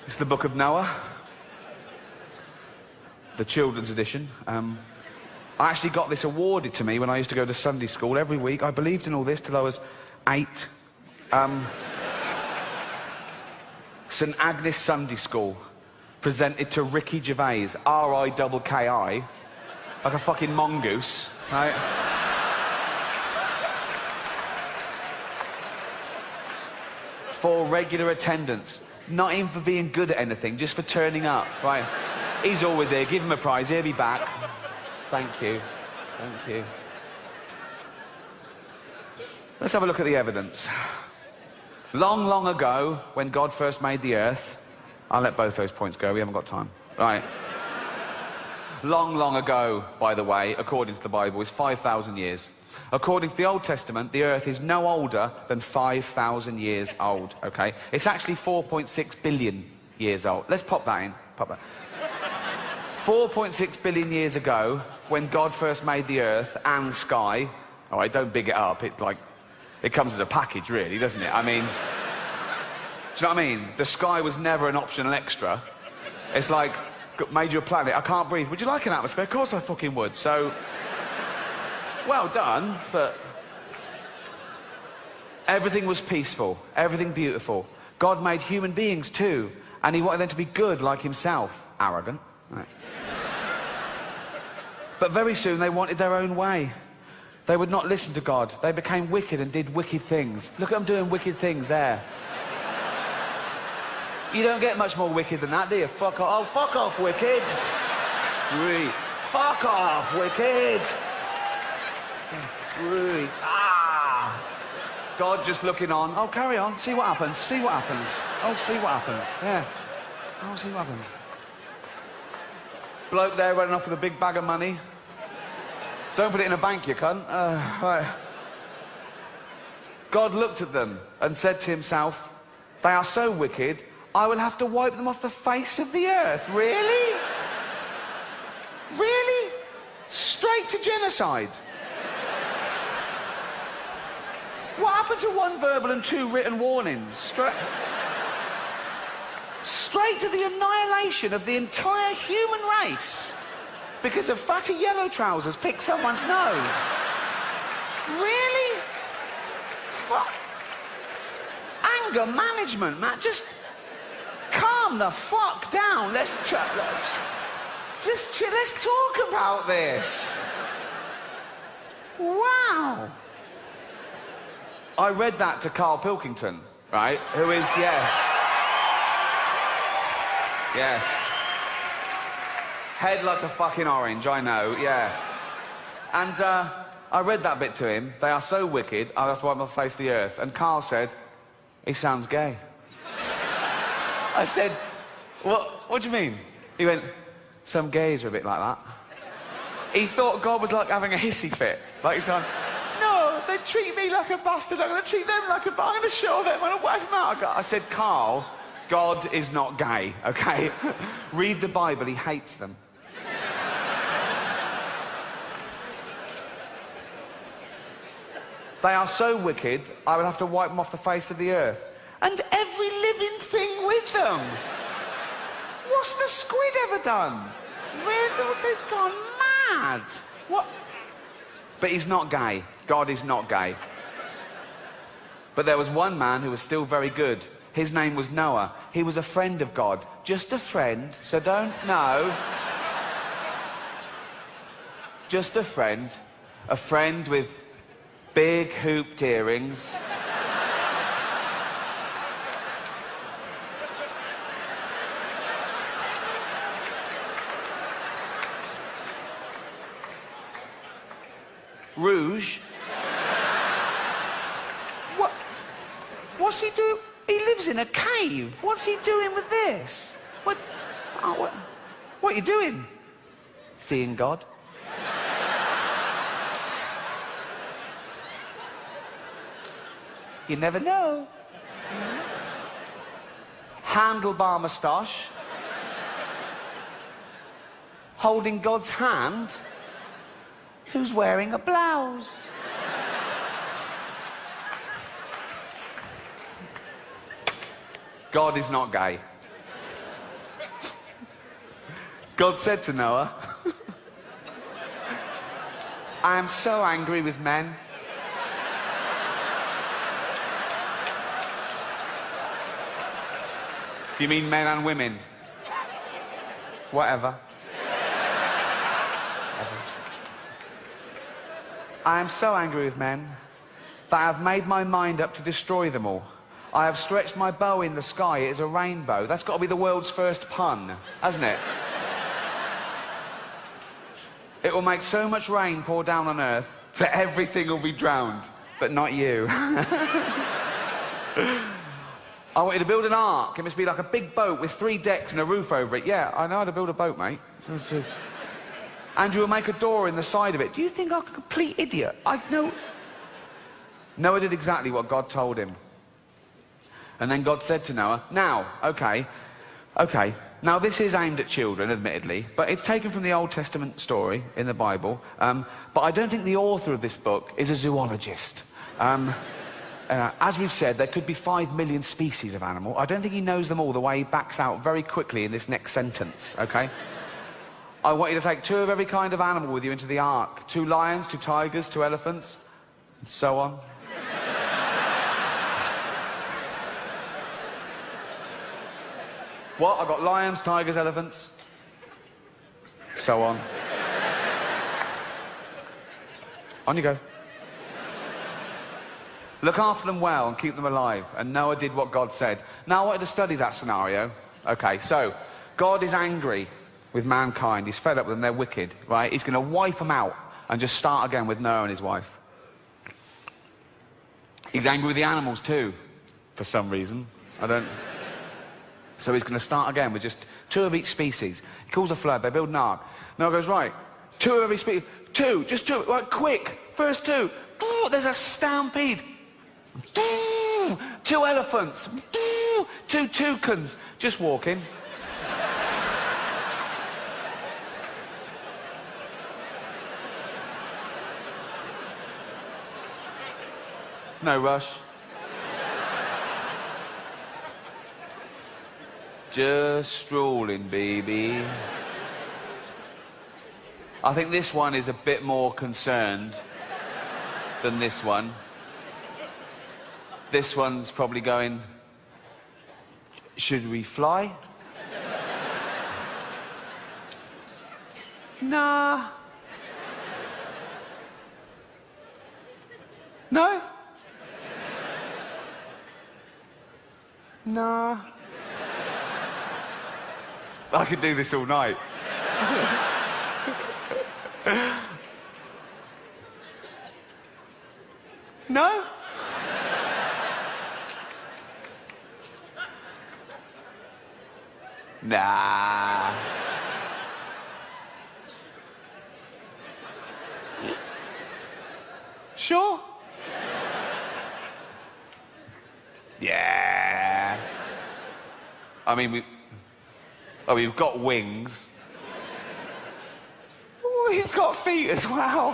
It's the book of Noah, the children's edition. I actually got this awarded to me when I used to go to Sunday school every week. I believed in all this till I was 8. St Agnes Sunday School presented to Ricky Gervais, R-I-K-K-I, like a fucking mongoose, right? For regular attendance, not even for being good at anything, just for turning up, right? He's always here, give him a prize, he'll be back. Thank you, thank you. Let's have a look at the evidence. Long, long ago, when God first made the earth, I'll let both those points go, we haven't got time. Right. Long, long ago, by the way, according to the Bible, is 5,000 years. According to the Old Testament, the earth is no older than 5,000 years old, okay? It's actually 4.6 billion years old. Let's pop that in, pop that. 4.6 billion years ago, when God first made the earth and sky, all right, don't big it up, it's like, it comes as a package, really, doesn't it? I mean, do you know what I mean? The sky was never an optional extra. It's like, made you a planet, I can't breathe. Would you like an atmosphere? Of course I fucking would. So, well done, but everything was peaceful, everything beautiful. God made human beings too, and he wanted them to be good like himself. Arrogant. Right. But very soon they wanted their own way. They would not listen to God. They became wicked and did wicked things. Look at them doing wicked things there. You don't get much more wicked than that, do you? Fuck off. Oh, fuck off, wicked. Right. Fuck off, wicked. Right. Ah. God just looking on. Oh, carry on. See what happens. See what happens. Oh, see what happens. Yeah. Oh, see what happens. Bloke there running off with a big bag of money. Don't put it in a bank, you cunt. Right. God looked at them and said to himself, they are so wicked, I will have to wipe them off the face of the earth. Really? Really? Straight to genocide. What happened to 1 verbal and 2 written warnings? Straight to the annihilation of the entire human race because of fatty yellow trousers pick someone's nose. Really? Fuck. Anger management, man. Just calm the fuck down. Let's talk about this. Wow. I read that to Carl Pilkington, right? Who is, yes, head like a fucking orange, I know, yeah. And I read that bit to him. They are so wicked, I'll have to wipe my face the earth. And Carl said, he sounds gay. I said, what do you mean? He went, some gays are a bit like that. He thought God was like having a hissy fit. Like he's like, no, they treat me like a bastard, I'm going to treat them like a bastard, I'm going to show them, I'm going to wipe them out. I said, Carl, God is not gay, okay? Read the Bible, he hates them. They are so wicked, I will have to wipe them off the face of the earth. And every living thing with them. What's the squid ever done? Really? It's gone mad. What? But he's not gay. God is not gay. But there was one man who was still very good. His name was Noah. He was a friend of God. Just a friend, so don't know. Just a friend. A friend with big hooped earrings. Rouge. What's he doing? He lives in a cave. What's he doing with this? What are you doing? Seeing God. You never know. Handlebar moustache. Holding God's hand. Who's wearing a blouse? God is not gay. God said to Noah, I am so angry with men. You mean men and women? Whatever. I am so angry with men that I have made my mind up to destroy them all. I have stretched my bow in the sky. It is a rainbow. That's got to be the world's first pun, hasn't it? It will make so much rain pour down on earth that everything will be drowned, but not you. I want you to build an ark. It must be like a big boat with 3 decks and a roof over it. Yeah, I know how to build a boat, mate. And you will make a door in the side of it. Do you think I'm a complete idiot? I know. Noah did exactly what God told him. And then God said to Noah, now, okay, now this is aimed at children, admittedly, but it's taken from the Old Testament story in the Bible. But I don't think the author of this book is a zoologist. As we've said, there could be 5 million species of animal. I don't think he knows them all the way he backs out very quickly in this next sentence, okay? I want you to take 2 of every kind of animal with you into the ark. 2 lions, 2 tigers, 2 elephants, and so on. What? I've got lions, tigers, elephants, so on. On you go. Look after them well and keep them alive. And Noah did what God said. Now I wanted to study that scenario. Okay, so God is angry with mankind. He's fed up with them. They're wicked, right? He's going to wipe them out and just start again with Noah and his wife. He's angry with the animals too, for some reason. I don't... So he's going to start again with just 2 of each species. He calls a flood. They build an ark. Noah goes, right, 2 of every species. 2, just 2. Right, quick. First 2. Oh, there's a stampede. 2 elephants. 2 toucans. Just walking. There's no rush. Just strolling, baby. I think this one is a bit more concerned than this one. This one's probably going, should we fly? Nah. No? Nah. I could do this all night. No? Nah. Sure? Yeah. I mean, we've got wings. We've got feet as well.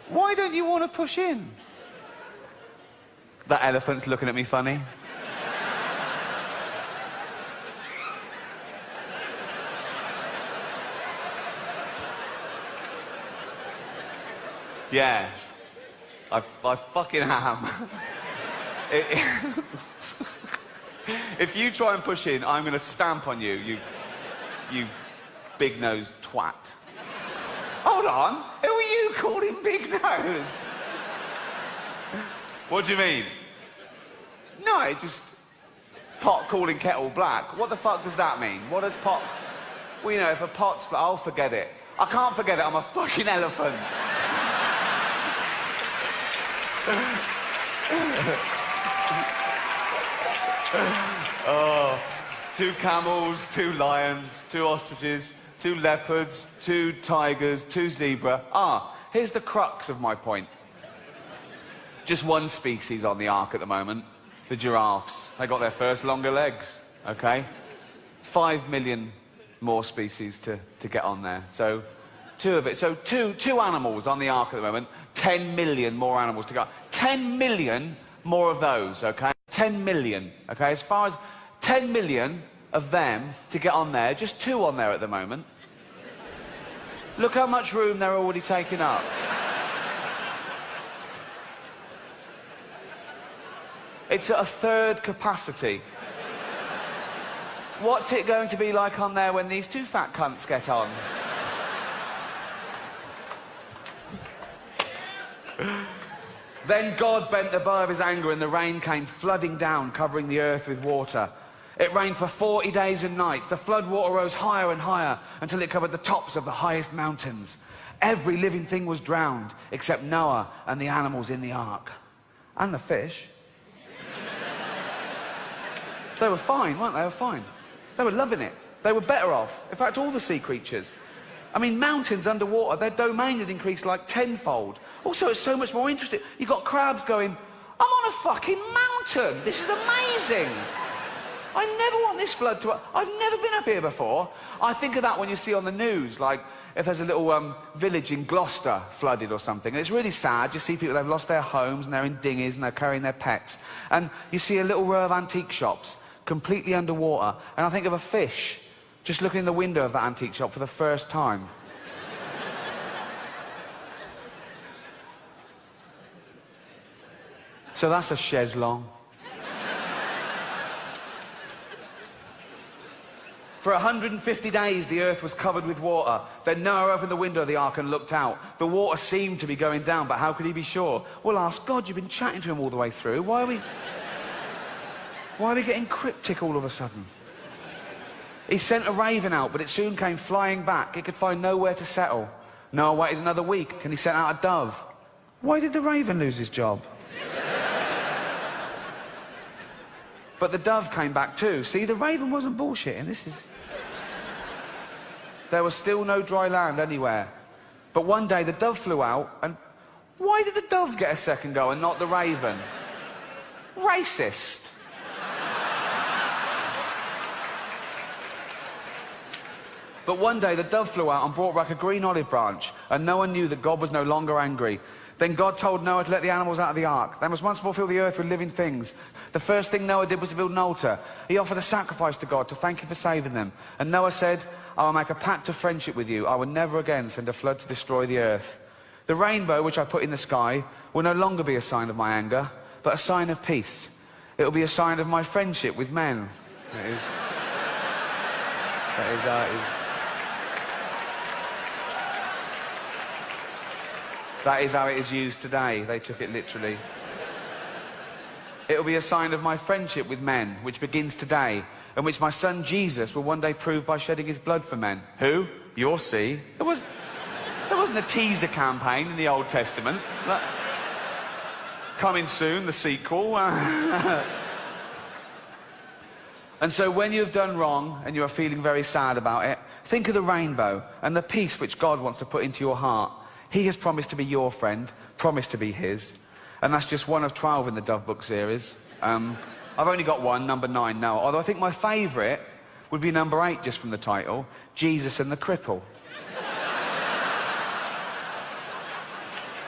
Why don't you want to push in? That elephant's looking at me funny. Yeah. I fucking am. If you try and push in, I'm going to stamp on you, you big-nosed twat. Hold on. Who are you calling big nose? What do you mean? No, it just... pot calling kettle black. What the fuck does that mean? What does pot... Well, you know, if a pot's... I'll forget it. I can't forget it. I'm a fucking elephant. Oh, 2 camels, 2 lions, 2 ostriches, 2 leopards, 2 tigers, 2 zebra. Here's the crux of my point. Just 1 species on the ark at the moment, the giraffes. They got their first longer legs, okay? 5 million more species to get on there. So 2 of it. So two animals on the ark at the moment, 10 million more animals to go. 10 million more of those, okay? 10 million, okay? As far as 10 million of them to get on there. Just 2 on there at the moment. Look how much room they're already taking up. It's at a 1/3 capacity. What's it going to be like on there when these 2 fat cunts get on? Then God bent the bow of his anger and the rain came flooding down, covering the earth with water. It rained for 40 days and nights. The flood water rose higher and higher until it covered the tops of the highest mountains. Every living thing was drowned except Noah and the animals in the ark. And the fish. They were fine, weren't they? They were fine. They were loving it. They were better off. In fact, all the sea creatures. I mean, mountains underwater, their domain had increased like 10-fold. Also, it's so much more interesting. You've got crabs going, I'm on a fucking mountain. This is amazing. I never want this flood to... I've never been up here before. I think of that when you see on the news, like if there's a little village in Gloucester flooded or something. And it's really sad. You see people, they've lost their homes and they're in dinghies and they're carrying their pets. And you see a little row of antique shops completely underwater. And I think of a fish just looking in the window of that antique shop for the first time. So that's a chaise longue. For 150 days, the earth was covered with water. Then Noah opened the window of the ark and looked out. The water seemed to be going down, but how could he be sure? Well, ask God. You've been chatting to him all the way through. Why are we getting cryptic all of a sudden? He sent a raven out, but it soon came flying back. It could find nowhere to settle. Noah waited another week, and he sent out a dove. Why did the raven lose his job? But the dove came back too. See, the raven wasn't bullshitting. There was still no dry land anywhere. But one day the dove flew out, and why did the dove get a second go and not the raven? Racist. But one day the dove flew out and brought back a green olive branch, and Noah knew that God was no longer angry. Then God told Noah to let the animals out of the ark. They must once more fill the earth with living things. The first thing Noah did was to build an altar. He offered a sacrifice to God to thank him for saving them. And Noah said, I will make a pact of friendship with you. I will never again send a flood to destroy the earth. The rainbow which I put in the sky will no longer be a sign of my anger, but a sign of peace. It will be a sign of my friendship with men. That is how it is. That is how it is used today. They took it literally. It will be a sign of my friendship with men, which begins today, and which my son Jesus will one day prove by shedding his blood for men. Who? You'll see. There wasn't a teaser campaign in the Old Testament. Coming soon, the sequel. And so when you have done wrong and you are feeling very sad about it, think of the rainbow and the peace which God wants to put into your heart. He has promised to be your friend, promised to be his. And that's just one of 12 in the Dove Book series. I've only got one, number 9 now. Although I think my favourite would be number 8, just from the title, Jesus and the Cripple.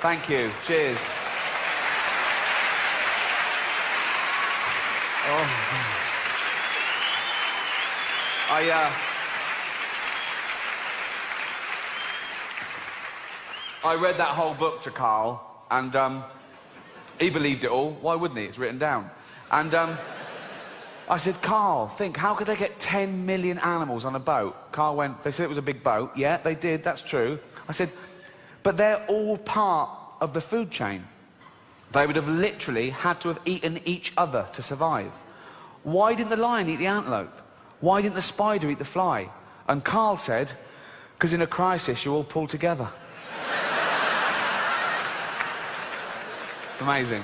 Thank you. Cheers. Oh. I read that whole book to Carl, and he believed it all. Why wouldn't he? It's written down. And I said, Carl, think, how could they get 10 million animals on a boat? Carl went, they said it was a big boat. Yeah, they did, that's true. I said, but they're all part of the food chain. They would have literally had to have eaten each other to survive. Why didn't the lion eat the antelope? Why didn't the spider eat the fly? And Carl said, because in a crisis you all pull together. Amazing.